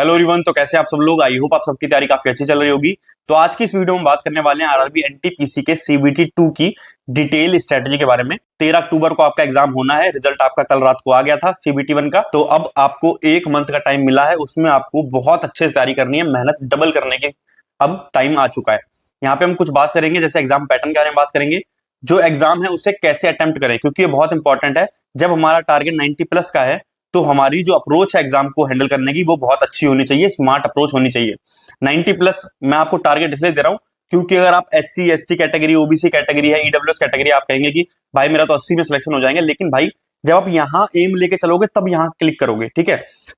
Hello everyone. तो कैसे आप सब लोग? आई होप आप सबकी तैयारी काफी अच्छी चल रही होगी। तो आज की इस वीडियो में बात करने वाले हैं आरआरबी एनटीपीसी के सीबीटी 2 की डिटेल स्ट्रेटजी के बारे में। 13 अक्टूबर को आपका एग्जाम होना है। रिजल्ट आपका कल रात को आ गया था सीबीटी 1 का। तो अब आपको एक मंथ का टाइम मिला है, उसमें आपको बहुत अच्छे से तैयारी करनी है, मेहनत डबल करने की अब टाइम आ चुका है। यहाँ पे हम कुछ बात करेंगे, जैसे एग्जाम पैटर्न के बारे में बात करेंगे, जो एग्जाम है उसे कैसे अटेम्प्ट करें, क्योंकि ये बहुत इंपॉर्टेंट है। जब हमारा टारगेट 90 प्लस का है तो हमारी जो अप्रोच है एग्जाम को हैंडल करने की वो बहुत अच्छी होनी चाहिए, स्मार्ट अप्रोच होनी चाहिए। 90 प्लस मैं आपको टारगेट इसलिए दे रहा हूं क्योंकि अगर आप SC ST category, OBC category है, ईडब्ल्यूएस कैटेगरी, आप कहेंगे कि भाई मेरा तो 80 में सिलेक्शन हो जाएंगे, लेकिन भाई जब आप यहाँ एम लेके चलोगे तब यहाँ क्लिक करोगे। ठीक है।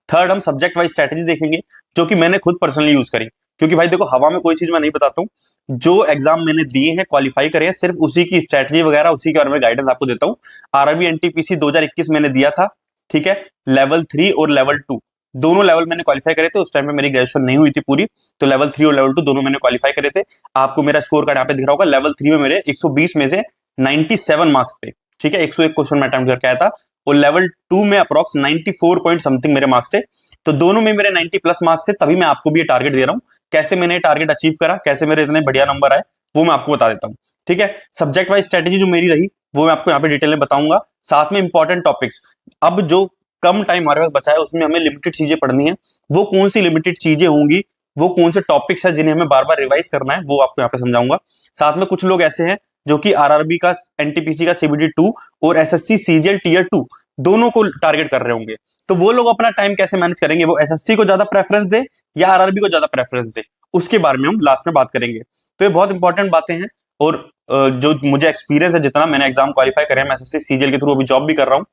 थर्ड, हम सब्जेक्ट वाइज स्ट्रेटेजी देखेंगे, जो कि मैंने खुद पर्सनली यूज करी, क्योंकि भाई देखो हवा में कोई चीज मैं नहीं बताता हूँ। जो एग्जाम मैंने दिए हैं, क्वालिफाई करे हैं, सिर्फ उसी की स्ट्रेटेजी वगैरह उसी के बारे में गाइडेंस आपको देता हूँ। आरआरबी एनटीपीसी 2021 मैंने दिया था, ठीक है। लेवल 3 और लेवल 2 दोनों लेवल मैंने क्वालिफाई करे थे। उस टाइम पे मेरी ग्रेजुएशन नहीं हुई थी पूरी, तो लेवल 3 और लेवल 2 दोनों मैंने क्वालिफाई करे थे। आपको मेरा स्कोर कार्ड यहाँ पे दिख रहा होगा। लेवल 3 में मेरे 120 में से 97 मार्क्स थे, ठीक है। 101 क्वेश्चन मैं अटेम्प्ट करके आया था, और लेवल 2 में अप्रॉक्स 94 पॉइंट समथिंग मेरे मार्क्स थे। तो दोनों में मेरे 90 प्लस मार्क्स थे, तभी मैं आपको भी ये टारगेट दे रहा हूँ। कैसे मैंने टारगेट अचीव करा, कैसे मेरे इतने बढ़िया नंबर आए, वो मैं आपको बता देता हूँ, ठीक है। सब्जेक्ट वाइज स्ट्रेटेजी जो मेरी रही वो मैं आपको यहाँ पे डिटेल में बताऊंगा, साथ में इंपॉर्टेंट टॉपिक्स। अब जो कम टाइम हमारे पास बचा है उसमें हमें लिमिटेड चीजें पढ़नी है। वो कौन सी लिमिटेड चीजें होंगी, वो कौन से टॉपिक्स है जिन्हें हमें बार बार रिवाइज करना है, वो आपको यहाँ पे समझाऊंगा। साथ में कुछ लोग ऐसे हैं जो कि आरआरबी का, एनटीपीसी का सीबीटी 2 और एसएससी सीजीएल टीयर 2 दोनों को टारगेट कर रहे होंगे। तो वो लोग अपना टाइम कैसे मैनेज करेंगे, वो एसएससी को ज्यादा प्रेफरेंस दे या आरआरबी को ज्यादा प्रेफरेंस दे, उसके बारे में हम लास्ट में बात करेंगे। तो ये बहुत इंपॉर्टेंट बातें हैं। और जो मुझे एक्सपीरियंस है, जितना मैंने एग्जाम क्वालिफाई करे, मैं एसएससी सीजीएल के थ्रू अभी जॉब भी कर रहा हूँ,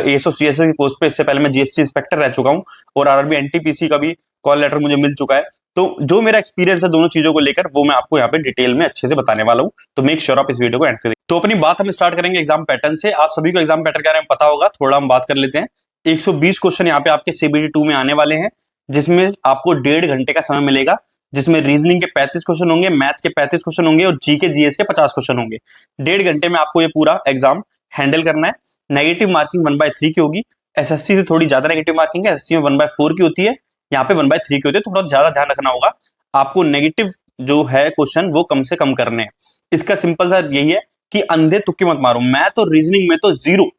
एएसओ सीएसओ की पोस्ट पे। इससे पहले मैं जीएसटी इंस्पेक्टर रह चुका हूँ, और आरआरबी एनटीपीसी का भी कॉल लेटर मुझे मिल चुका है। तो जो मेरा एक्सपीरियंस है दोनों चीजों को लेकर, वो मैं आपको यहाँ पे डिटेल में अच्छे से बताने वाला हूँ। तो मेक श्योर आप इस वीडियो को एंड कर। तो अपनी बात हम स्टार्ट करेंगे एग्जाम पैटर्न से। आप सभी को एग्जाम पैटर्न के बारे में पता होगा, थोड़ा हम बात कर लेते हैं। 120 क्वेश्चन यहाँ पे आपके सीबीटी 2 में आने वाले हैं, जिसमें आपको 1.5 घंटे का समय मिलेगा, जिसमें रीजनिंग के 35 क्वेश्चन होंगे, मैथ के 35 क्वेश्चन होंगे, और जीके जीएस के 50 क्वेश्चन होंगे। 1.5 घंटे में आपको ये पूरा एग्जाम हैंडल करना है। नेगेटिव मार्किंग 1/3 की होगी। एसएससी से थोड़ी ज्यादा नेगेटिव मार्किंग है, एसएससी में 1/4 की होती है, यहाँ पे 1/3 की होती है। तो थोड़ा ज्यादा ध्यान रखना होगा आपको। नेगेटिव जो है क्वेश्चन वो कम से कम करने हैं। इसका सिंपल सा यही है कि अंधे तुक्के मत मारो। मैथ और रीजनिंग में तो जीरो,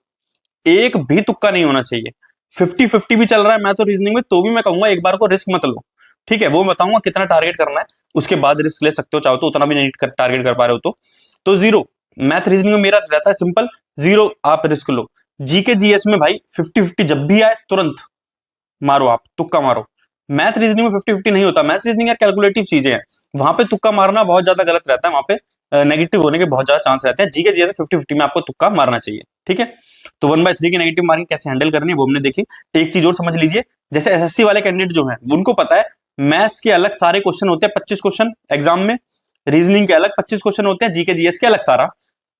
एक भी तुक्का नहीं होना चाहिए। 50-50 भी चल रहा है मैथ और रीजनिंग में, तो भी मैं कहूंगा एक बार को रिस्क मत लो, ठीक है। वो बताऊंगा कितना टारगेट करना है, उसके बाद रिस्क ले सकते हो, चाहो तो। उतना भी नहीं टारगेट कर पा रहे हो तो जीरो। मैथ रीजनिंग में मेरा रहता है सिंपल, जीरो आप रिस्क लो। जीके जीएस में भाई 50-50 जब भी आए तुरंत मारो, आप तुक्का मारो। मैथ रीजनिंग में 50-50 नहीं होता। मैथ रीजनिंग कैलकुलेटिव चीजें हैं, वहां पे तुक्का मारना बहुत ज्यादा गलत रहता है, वहां पे नेगेटिव होने के बहुत ज्यादा चांस रहते हैं। जीके जीएस में 50-50 में आपको तुक्का मारना चाहिए, ठीक है। तो 1/3 की नेगेटिव मार्किंग कैसे हैंडल करनी है वो हमने देखी। एक चीज और समझ लीजिए, जैसे एसएससी वाले कैंडिडेट जो हैं उनको पता है मैथ्स के अलग सारे क्वेश्चन होते हैं, 25 क्वेश्चन एग्जाम में। रीजनिंग के अलग 25 क्वेश्चन होते हैं, जीके जीएस के अलग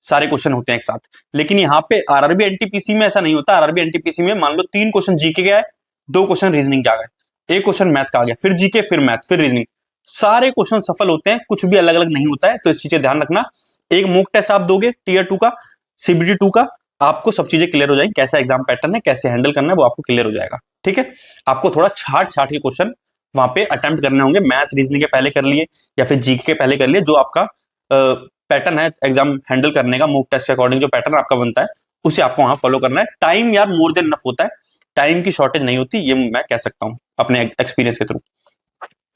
सारे क्वेश्चन होते हैं एक साथ। लेकिन यहाँ पे आरआरबी एनटीपीसी में ऐसा नहीं होता। आरआरबी एनटीपीसी में मान लो 3 क्वेश्चन जीके के आए, 2 क्वेश्चन रीजनिंग के आ गए, 1 क्वेश्चन मैथ का आ गया, फिर जीके, फिर मैथ, फिर रीजनिंग। सारे क्वेश्चन सफल होते हैं, कुछ भी अलग अलग नहीं होता है। तो इस चीज का ध्यान रखना। एक मॉक टेस्ट आप दोगे टीयर 2 का, सीबीटी 2 का, आपको सब चीजें क्लियर हो जाएंगी। कैसा एग्जाम पैटर्न है, कैसे हैंडल करना है, वो आपको क्लियर हो जाएगा, ठीक है। आपको थोड़ा छाट छाट के क्वेश्चन वहां पे अटेम्प्ट करने होंगे। मैथ्स रीजनिंग के पहले कर लिए या फिर जीके के पहले कर लिए। जो आपका पैटर्न है एग्जाम हैंडल करने का, मॉक टेस्ट के अकॉर्डिंग जो पैटर्न आपका बनता है, उसे आपको वहां फॉलो करना है। टाइम यार मोर देन इनफ होता है, टाइम की शॉर्टेज नहीं होती, ये मैं कह सकता हूं अपने एक्सपीरियंस के थ्रू।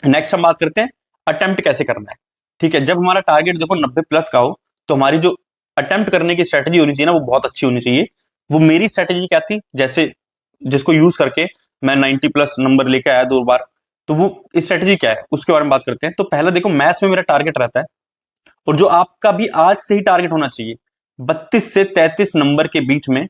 नेक्स्ट हम बात करते हैं अटेम्प्ट कैसे करना है, ठीक है। जब हमारा टारगेट देखो 90 प्लस का हो, तो हमारी जो अटेम्प्ट करने की स्ट्रेटेजी होनी चाहिए ना, वो बहुत अच्छी होनी चाहिए। वो मेरी स्ट्रेटेजी क्या थी, जैसे जिसको यूज करके मैं 90 प्लस नंबर लेके आया 2 बार, तो वो स्ट्रेटेजी क्या है उसके बारे में बात करते हैं। तो पहला देखो, मैथ्स में मेरा टारगेट रहता है, और जो आपका भी आज से ही टारगेट होना चाहिए, 32 से 33 नंबर के बीच में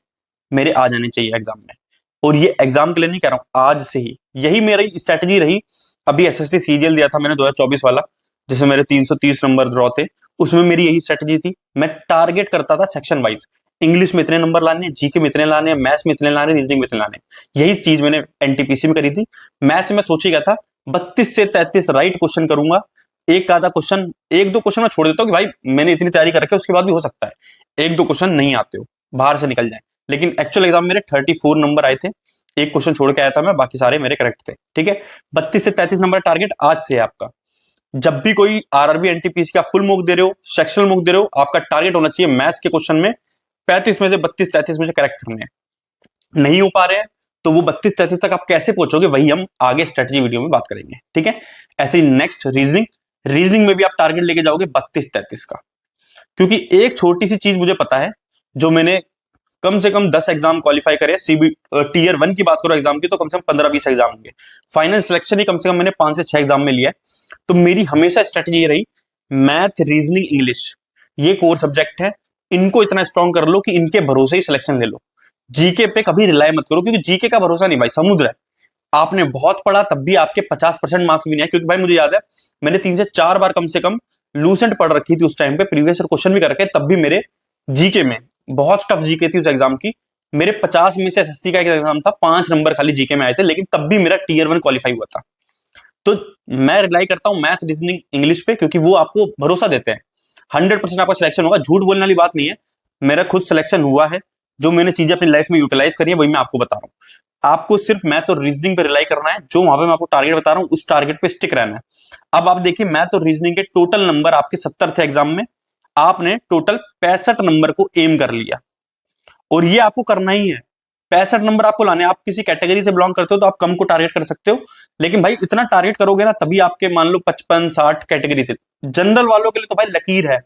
मेरे आ जाने चाहिए एग्जाम में। और ये एग्जाम के लिए नहीं कह रहा हूं, आज से ही यही मेरी स्ट्रेटेजी रही। अभी एसएससी सीजीएल दिया था मैंने 2024 वाला, जिसमें मेरे 330 नंबर ड्रॉ थे, उसमें मेरी यही स्ट्रेटेजी थी। मैं टारगेट करता था सेक्शन वाइज, इंग्लिश में इतने नंबर लाने, जीके में इतने लाने, मैथ्स में इतने लाने, रीजनिंग में इतने लाने। यही चीज मैंने एनटीपीसी में करी थी। मैथ्स में सोच ही गया था 32 से 33 राइट क्वेश्चन करूंगा। एक आधा क्वेश्चन, 1-2 क्वेश्चन मैं छोड़ देता हूँ कि भाई मैंने इतनी तैयारी कर रखी है, उसके बाद भी हो सकता है 1-2 क्वेश्चन नहीं आते हो, बाहर से निकल जाए। लेकिन एक्चुअल एग्जाम मेरे 34 नंबर आए थे, एक क्वेश्चन छोड़ के आया था मैं, बाकी सारे मेरे करेक्ट थे। ठीक है, 32 से 33 नंबर टारगेट आज से है आपका। जब भी कोई आरआरबी एनटीपीसी का फुल मॉक दे रहे हो, सेक्शनल मॉक दे रहे हो, आपका टारगेट होना चाहिए मैथ्स के क्वेश्चन में 35 में से 32-33 में से करेक्ट करने हैं। नहीं हो पा रहे हैं तो वो 32-33 तक आप कैसे पहुंचोगे, वही हम आगे स्ट्रेटजी वीडियो में बात करेंगे। ठीक है, ऐसे ही नेक्स्ट रीजनिंग में भी आप टारगेट लेके जाओगे 32-33 का, क्योंकि एक छोटी सी चीज मुझे पता है, जो मैंने कम से कम 10 एग्जाम क्वालिफाई करे, टीयर 1 की बात करो एग्जाम की, तो कम से कम 15-20 एग्जाम होंगे। फाइनल सिलेक्शन ही कम से कम मैंने 5 से 6 एग्जाम में लिया है। तो मेरी हमेशा स्ट्रेटजी ये रही, मैथ, रीजनिंग, इंग्लिश ये कोर सब्जेक्ट है, इनको इतना स्ट्रॉन्ग कर लो कि इनके भरोसे ही सिलेक्शन ले लो। जीके पे कभी रिलाई मत करो, क्योंकि जीके का भरोसा नहीं भाई, समुद्र है। आपने बहुत पढ़ा तब भी आपके 50% मार्क्स भी नहीं आए, क्योंकि भाई मुझे याद है मैंने 3 से 4 बार कम से कम लूसेंट पढ़ रखी थी उस टाइम पे, प्रीवियस ईयर क्वेश्चन भी करके, तब भी मेरे जीके में बहुत टफ जीके थी उस एग्जाम की। मेरे 50 में से एसएससी का एक एग्जाम था, 5 नंबर खाली जीके में आए थे, लेकिन तब भी मेरा टीयर 1 क्वालिफाई हुआ था। तो मैं रिलाई करता हूं मैथ, रीजनिंग, इंग्लिश पे, क्योंकि वो आपको भरोसा देते हैं 100% आपका सिलेक्शन होगा। झूठ बोलने वाली बात नहीं है, मेरा खुद सिलेक्शन हुआ है। जो मैंने चीजें अपनी लाइफ में यूटिलाइज करी है वही मैं आपको बता रहा हूं। आपको सिर्फ मैथ और रीजनिंग पे रिलाई करना है, जो वहां पे मैं आपको टारगेट बता रहा हूं उस टारगेट पे स्टिक रहना है। अब आप देखिए, मैथ और रीजनिंग के टोटल नंबर आपके 70 थे एग्जाम में, आपने टोटल 65 नंबर को एम कर लिया, और ये आपको करना ही है। 65 नंबर आपको लाने। आप किसी कैटेगरी से बिलोंग करते हो तो आप कम को टारगेट कर सकते हो, लेकिन भाई इतना टारगेट करोगे ना तभी आपके मान लो 55-60 कैटेगरी से। जनरल वालों के लिए तो भाई लकीर है,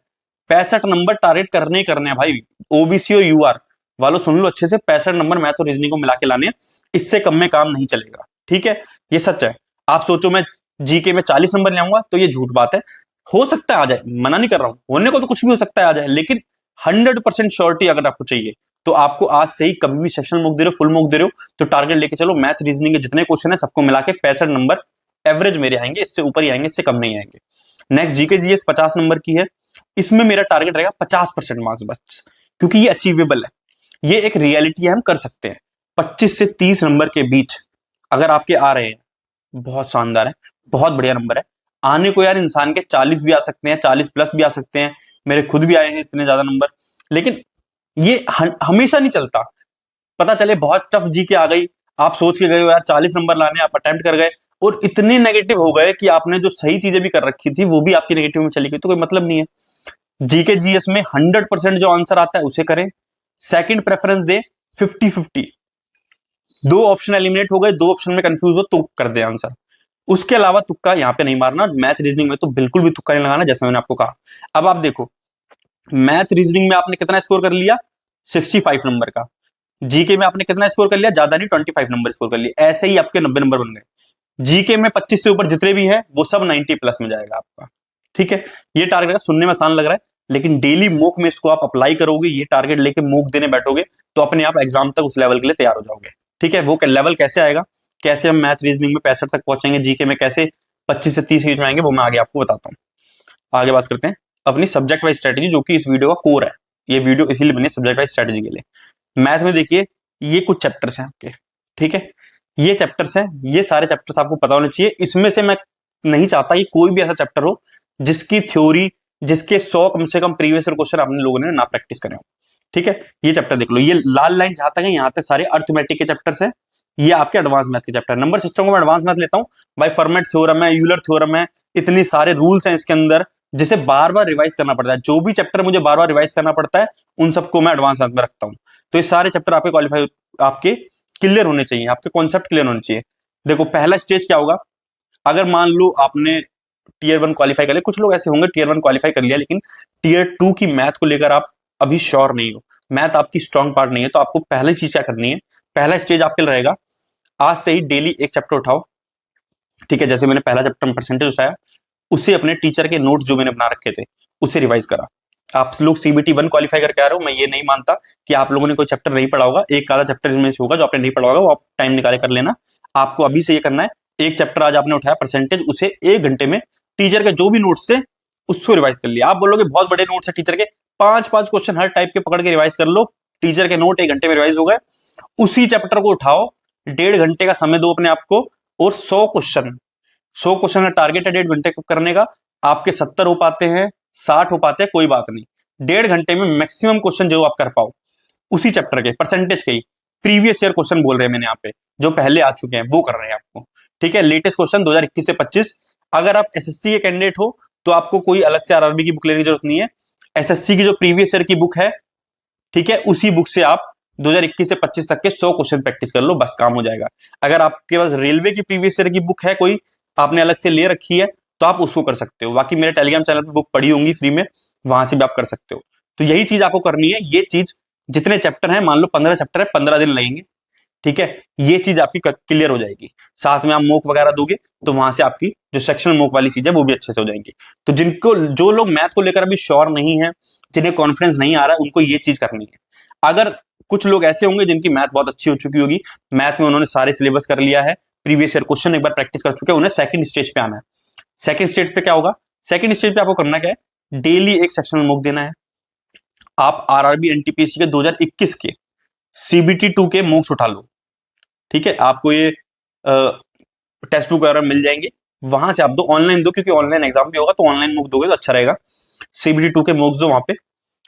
65 नंबर टारगेट करने ही करने हैं भाई। ओबीसी और यूआर वालों सुन लो अच्छे से, 65 नंबर मैथ और रीजनिंग को मिला के लाने हैं, इससे कम में काम नहीं चलेगा। ठीक है, ये सच है। आप सोचो मैं जीके में 40 नंबर ले आऊंगा, तो ये झूठ बात है। हो सकता है आ जाए, मना नहीं कर रहा हूं, होने को तो कुछ भी हो सकता है आ जाए, लेकिन 100% श्योरिटी अगर आपको चाहिए तो आपको आज से ही, कभी भी सेक्शन मुक दे रहे हो, फुल मुक दे रहे हो, तो टारगेट लेके चलो। मैथ रीजनिंग के जितने क्वेश्चन है सबको मिला के 65 नंबर एवरेज मेरे आएंगे, इससे ऊपर ही आएंगे, इससे कम नहीं आएंगे। नेक्स्ट जीके जीएस 50 नंबर की है, इसमें मेरा टारगेट रहेगा 50% मार्क्स बस, क्योंकि ये अचीवेबल है, ये एक रियलिटी है, हम कर सकते हैं। 25 से 30 नंबर के बीच अगर आपके आ रहे हैं, बहुत शानदार है, बहुत बढ़िया नंबर है। आने को यार इंसान के 40 भी आ सकते हैं, 40 प्लस भी आ सकते हैं, मेरे खुद भी आए हैं इतने ज्यादा नंबर, लेकिन ये हमेशा नहीं चलता। पता चले बहुत टफ जीके आ गई, आप सोच के गए हो यार 40 नंबर लाने, आप अटेम्प्ट कर गए और इतने नेगेटिव हो गए कि आपने जो सही चीजें भी कर रखी थी वो भी आपकी नेगेटिव में चली गई, तो कोई मतलब नहीं है। जीके जीएस में 100% जो आंसर आता है उसे करें, सेकंड प्रेफरेंस दे 50-50। 2 ऑप्शन एलिमिनेट हो गए, 2 ऑप्शन में कंफ्यूज हो तो कर दे आंसर, उसके अलावा तुक्का यहां पे नहीं मारना। मैथ रीजनिंग में तो बिल्कुल भी तुक्का नहीं लगाना, जैसा मैंने आपको कहा। अब आप देखो, मैथ रीजनिंग में आपने कितना स्कोर कर लिया, 65 नंबर का। जीके में आपने कितना स्कोर कर लिया, ज्यादा नहीं, 25 नंबर स्कोर कर लिया। ऐसे ही आपके 90 नंबर बन गए। जीके में 25 से ऊपर जितने भी हैं वो सब 90 प्लस में जाएगा आपका। ठीक है, ये टारगेट सुनने में आसान लग रहा है, लेकिन डेली मोक में इसको आप अप्लाई करोगे, ये टारगेट लेके मोक देने बैठोगे तो अपने आप एग्जाम तक उस लेवल के लिए तैयार हो जाओगे। ठीक है, वो लेवल कैसे आएगा, कैसे हम मैथ रीजनिंग में 65 तक पहुंचेंगे, जीके में कैसे 25 से 30 में आएंगे, वो मैं आगे आपको बताता हूँ। आगे बात करते हैं अपनी सब्जेक्ट वाइज स्ट्रेटेजी, जो कि इस वीडियो का कोर है। ये वीडियो इसीलिए बनी सब्जेक्ट वाइज स्ट्रेटेजी के लिए। मैथ में देखिए, ये कुछ चैप्टर्स हैं आपके। ठीक है, ये चैप्टर्स हैं, ये सारे चैप्टर्स आपको पता होने चाहिए। इसमें से मैं नहीं चाहता कि कोई भी ऐसा चैप्टर हो जिसकी थ्योरी, जिसके 100 कम से कम प्रीवियस ईयर क्वेश्चन आपने लोगों ने ना प्रैक्टिस करे हो। ठीक है, ये चैप्टर देख लो, ये लाल लाइन जहां तक है यहां तक सारे अर्थमेटिक के चैप्टर्स हैं। ये आपके एडवांस मैथ के चैप्टर। नंबर सिस्टम को मैं एडवांस मैथ लेता हूँ भाई, फॉर्मेट थ्योरम है, यूलर थ्योरम है, इतने सारे रूल्स हैं इसके अंदर, जिसे बार बार रिवाइज करना पड़ता है। जो भी चैप्टर मुझे बार बार रिवाइज करना पड़ता है उन सबको मैं एडवांस मैथ में रखता हूँ। तो ये सारे चैप्टर आपके क्वालिफाई, आपके क्लियर होने चाहिए, आपके कॉन्सेप्ट क्लियर होने चाहिए। देखो, पहला स्टेज क्या होगा, अगर मान लो आपने टीयर 1 क्वालिफाई कर लिया, कुछ लोग ऐसे होंगे टीयर 1 क्वालिफाई कर लिया लेकिन टीयर 2 की मैथ को लेकर आप अभी श्योर नहीं हो, मैथ आपकी स्ट्रॉन्ग पार्ट नहीं है, तो आपको पहली चीज क्या करनी है, पहला स्टेज आपके लिए रहेगा, आज से ही डेली एक चैप्टर उठाओ। ठीक है, जैसे मैंने पहला चैप्टर में परसेंटेज उठाया, उसे अपने टीचर के नोट्स जो मैंने बना रखे थे उसे रिवाइज करा। आप लोग सीबीटी 1 क्वालिफाई करके आ रहे हो, मैं ये नहीं मानता कि आप लोगों ने कोई चैप्टर नहीं पढ़ा होगा। एक आधा चैप्टर इसमें से होगा जो आपने नहीं पढ़ा होगा, वो आप टाइम निकाले कर लेना। आपको अभी से ये करना है, एक चैप्टर आज आपने उठाया परसेंटेज, उसे 1 घंटे में टीचर के जो भी नोट्स थे उसको रिवाइज कर लिया। आप बोलोगे बहुत बड़े नोट्स है टीचर के, 5-5 क्वेश्चन हर टाइप के पकड़ के रिवाइज कर लो, टीचर के नोट 1 घंटे में रिवाइज हो गए। उसी चैप्टर को उठाओ, 1.5 घंटे का समय दो अपने आप को, और 100 क्वेश्चन का टारगेट है 1.5 घंटे करने का। आपके 70 हो पाते हैं, 60 हो पाते हैं, कोई बात नहीं, 1.5 घंटे में मैक्सिमम क्वेश्चन जो आप कर पाओ उसी चैप्टर के परसेंटेज के ही प्रीवियस ईयर क्वेश्चन बोल रहे हैं मैंने यहाँ पे, जो पहले आ चुके हैं वो कर रहे हैं आपको। ठीक है, लेटेस्ट क्वेश्चन 2021 से 25। अगर आप एसएससी के कैंडिडेट हो तो आपको कोई अलग से आरआरबी की बुक लेने की जरूरत नहीं है। एसएससी की जो प्रीवियस ईयर की बुक है, ठीक है, उसी बुक से आप 2021 से 25 तक के 100 क्वेश्चन प्रैक्टिस कर लो, बस काम हो जाएगा। अगर आपके पास रेलवे की प्रीवियस ईयर की बुक है, कोई आपने अलग से ले रखी है, तो आप उसको कर सकते हो। बाकी मेरे टेलीग्राम चैनल पर बुक पड़ी होंगी फ्री में, वहां से भी आप कर सकते हो। तो यही चीज आपको करनी है। ये चीज जितने चैप्टर हैं, मान लो 15 चैप्टर है, 15 दिन लगेंगे। ठीक है, ये चीज आपकी क्लियर हो जाएगी। साथ में आप मोक वगैरह दोगे तो वहां से आपकी जो सेक्शनल मोक वाली चीज है वो भी अच्छे से हो जाएंगी। तो जो लोग मैथ को लेकर अभी श्योर नहीं है, जिन्हें कॉन्फिडेंस नहीं आ रहा है, उनको ये चीज करनी है। अगर कुछ लोग ऐसे होंगे जिनकी मैथ बहुत अच्छी हो चुकी होगी, मैथ में उन्होंने सारे सिलेबस कर लिया है, प्रीवियस ईयर क्वेश्चन एक बार प्रैक्टिस कर चुके हैं, उन्हें सेकंड स्टेज पे आना है। सेकंड स्टेज पे क्या होगा? सेकंड स्टेज पे आपको करना क्या है? डेली एक सेक्शनल मोक देना है। आप आरआरबी एनटीपीसी के 2021 के सीबीटी 2 के मोक्स उठा लो। ठीक है, आपको ये टेक्स्ट बुक वगैरह मिल जाएंगे, वहां से आप दो, ऑनलाइन दो, क्योंकि ऑनलाइन एग्जाम भी होगा, तो ऑनलाइन मोक दोगे तो अच्छा रहेगा। सीबीटी 2 के मोक्स दो वहां पे,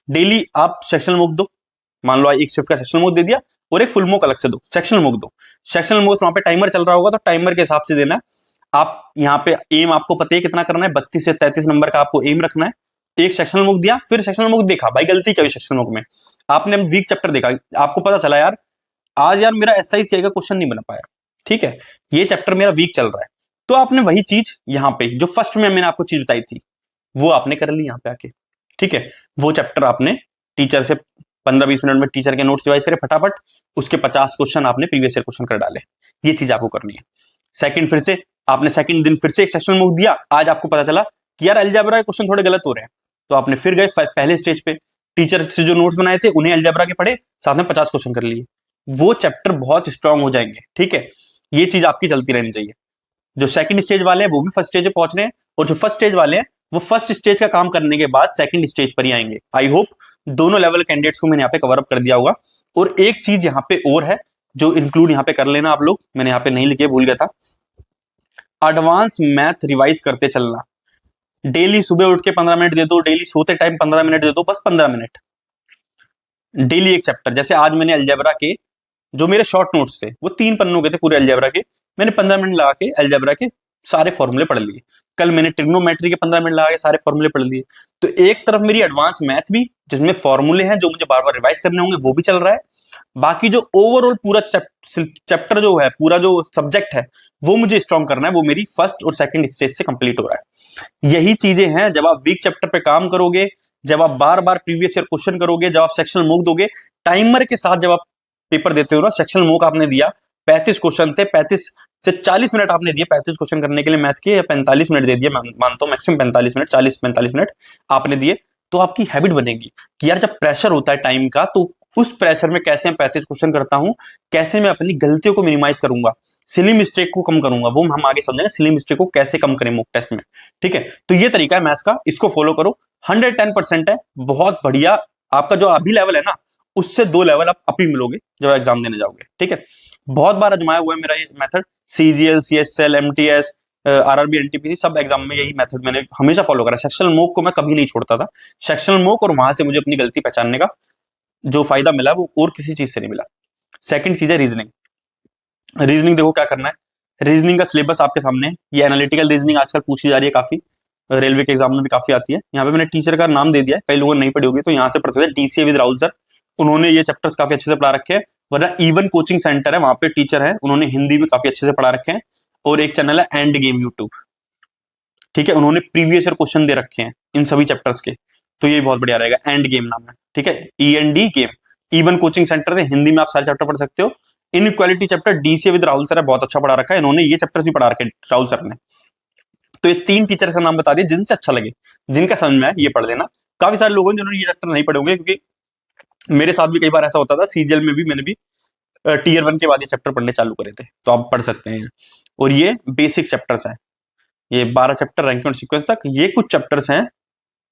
डेली आप सेक्शनल मोक दो। मान लो एक शिफ्ट का सेक्शनल मोक दे दिया और एक फुल मोक अलग से दो, सेक्शनल मोक दो। सेक्शनल मोक वहां पे टाइमर चल रहा होगा, तो टाइमर के हिसाब से देना है। आप यहाँ पे एम आपको पता है कितना करना है, 32 से 33 नंबर का आपको एम रखना है। एक सेक्शनल मोक दिया, फिर सेक्शनल मोक देखा, भाई गलती क्या हुई सेक्शनल मोक में, आपने वीक चैप्टर देखा, आपको पता चला यार आज यार मेरा एसआईसीआई का क्वेश्चन नहीं बना पाया। ठीक है, ये चैप्टर मेरा वीक चल रहा है, तो आपने वही चीज यहाँ पे जो फर्स्ट में मैंने आपको चीज बताई थी वो आपने कर ली यहाँ पे आके। ठीक है, वो चैप्टर आपने टीचर से 15-20 मिनट में टीचर के नोट्स रिवाइज करे फटाफट, उसके 50 क्वेश्चन आपने प्रीवियस ईयर क्वेश्चन कर डाले। ये चीज आपको करनी है। सेकंड, फिर से आपने सेकंड दिन फिर से एक सेक्शन मूव दिया, आज आपको पता चला कि यार अलजेब्रा के क्वेश्चन थोड़े गलत हो रहे हैं, तो आपने फिर गए पहले स्टेज पे, टीचर से जो नोट्स बनाए थे उन्हें अलजेब्रा के पढ़े, साथ में 50 क्वेश्चन कर लिए, वो चैप्टर बहुत स्ट्रांग हो जाएंगे। ठीक है, ये चीज आपकी चलती रहनी चाहिए। जो सेकंड स्टेज वाले हैं वो भी फर्स्ट स्टेज पे पहुंच रहे हैं, और जो फर्स्ट स्टेज वाले हैं वो फर्स्ट स्टेज का काम करने के बाद सेकंड स्टेज पर ही आएंगे। आई होप दोनों लेवल कैंडिडेट्स को मैंने यहाँ पे कवर अप कर दिया होगा। और एक चीज यहाँ पे और है जो इंक्लूड यहाँ पे कर लेना आप लोग, मैंने यहाँ पे नहीं लिखे, भूल गया था, एडवांस मैथ रिवाइज करते चलना। डेली सुबह उठ के 15 मिनट दे दो, डेली सोते टाइम 15 मिनट दे दो, बस 15 मिनट डेली एक चैप्टर। जैसे आज मैंने अलजेब्रा के जो मेरे शॉर्ट नोट्स थे वो 3 पन्नों के थे पूरे अलजेब्रा के, मैंने 15 मिनट लगा के अलजेब्रा के सारे फॉर्मूले पढ़ लिए। कल मैंने ट्रिग्नोमेट्री के 15 मिनट लगा के सारे फॉर्मूले पढ़ लिए। तो एक तरफ मेरी एडवांस मैथ भी जिसमें फॉर्मूले हैं जो मुझे बार बार रिवाइज करने होंगे वो भी चल रहा है, बाकी जो ओवरऑल पूरा चैप्टर जो है, पूरा जो सब्जेक्ट है वो मुझे स्ट्रॉन्ग करना है, वो मेरी फर्स्ट और सेकंड स्टेज से कंप्लीट हो रहा है। यही चीजें हैं जब आप वीक चैप्टर पे काम करोगे, जब आप बार बार प्रीवियस ईयर क्वेश्चन करोगे, जब आप सेक्शनल मूक दोगे, टाइमर के साथ जब आप पेपर देते हो ना, सेक्शनल मूक आपने दिया 35 क्वेश्चन थे, 35 से 40 मिनट आपने दिए 35 क्वेश्चन करने के लिए मैथ के, या 45 मिनट दे दिए, मानता हूं मैक्सिमम 45 मिनट, 40-45 मिनट आपने दिए, तो आपकी हैबिट बनेगी कि यार जब प्रेशर होता है टाइम का, तो उस प्रेशर में कैसे मैं 35 क्वेश्चन करता हूं, कैसे मैं अपनी गलतियों को मिनिमाइज करूंगा, सिली मिस्टेक को कम करूंगा, वो हम आगे समझेंगे सिली मिस्टेक को कैसे कम करें मॉक टेस्ट में। ठीक है, तो ये तरीका है मैथ्स का, इसको फॉलो करो, 110% है, बहुत बढ़िया। आपका जो अभी लेवल है ना, उससे 2 लेवल आप अभी मिलोगे जब एग्जाम देने जाओगे। ठीक है, बहुत बार आजमाया हुआ है मेरा ये method, CGL, CHL, MTS, RRB, NTPC, सब एग्जाम में यही मेथड मैंने हमेशा फॉलो करा। सेक्शनल मोक को मैं कभी नहीं छोड़ता था, सेक्शनल मोक, और वहां से मुझे अपनी गलती पहचानने का जो फायदा मिला वो और किसी चीज से नहीं मिला। सेकंड चीज है रीजनिंग। रीजनिंग देखो क्या करना है, रीजनिंग का सिलेबस आपके सामने है। ये एनालिटिकल रीजनिंग आजकल पूछी जा रही है काफी, रेलवे के एग्जाम में भी काफी आती है। यहाँ पे मैंने टीचर का नाम दे दिया है, कई लोगों ने नहीं पढ़ी होगी तो यहाँ से पढ़ सकते हैं, डीसीए विद राहुल सर, उन्होंने ये चैप्टर्स काफी अच्छे से पढ़ा रखे हैं। वरना इवन कोचिंग सेंटर है, वहां पे टीचर है, उन्होंने हिंदी भी काफी अच्छे से पढ़ा रखे हैं। और एक चैनल है एंड गेम यूट्यूब, ठीक है, उन्होंने प्रीवियस ईयर क्वेश्चन दे रखे हैं इन सभी चैप्टर्स के, तो ये बहुत बढ़िया रहेगा। एंड गेम नाम है, ठीक है, END game. Even coaching centre से हिंदी में आप सारे चैप्टर पढ़ सकते हो। Inequality chapter DCA with Rahul sir है, बहुत अच्छा पढ़ा रखा है, इन्होंने ये चैप्टर्स भी पढ़ा रखे राहुल सर ने। तो ये 3 टीचर का नाम बता दिए, जिनसे अच्छा लगे, जिनका समझ में आए ये पढ़ लेना। काफी सारे लोगों ने जिन्होंने ये चैप्टर नहीं पढ़े होंगे, क्योंकि मेरे साथ भी कई बार ऐसा होता था, सीजीएल में भी मैंने भी टीयर 1 के बाद ये चैप्टर पढ़ने चालू करे थे, तो आप पढ़ सकते हैं। और ये बेसिक चैप्टर्स हैं, ये 12 चैप्टर रैंकिंग और सीक्वेंस तक, ये कुछ चैप्टर्स हैं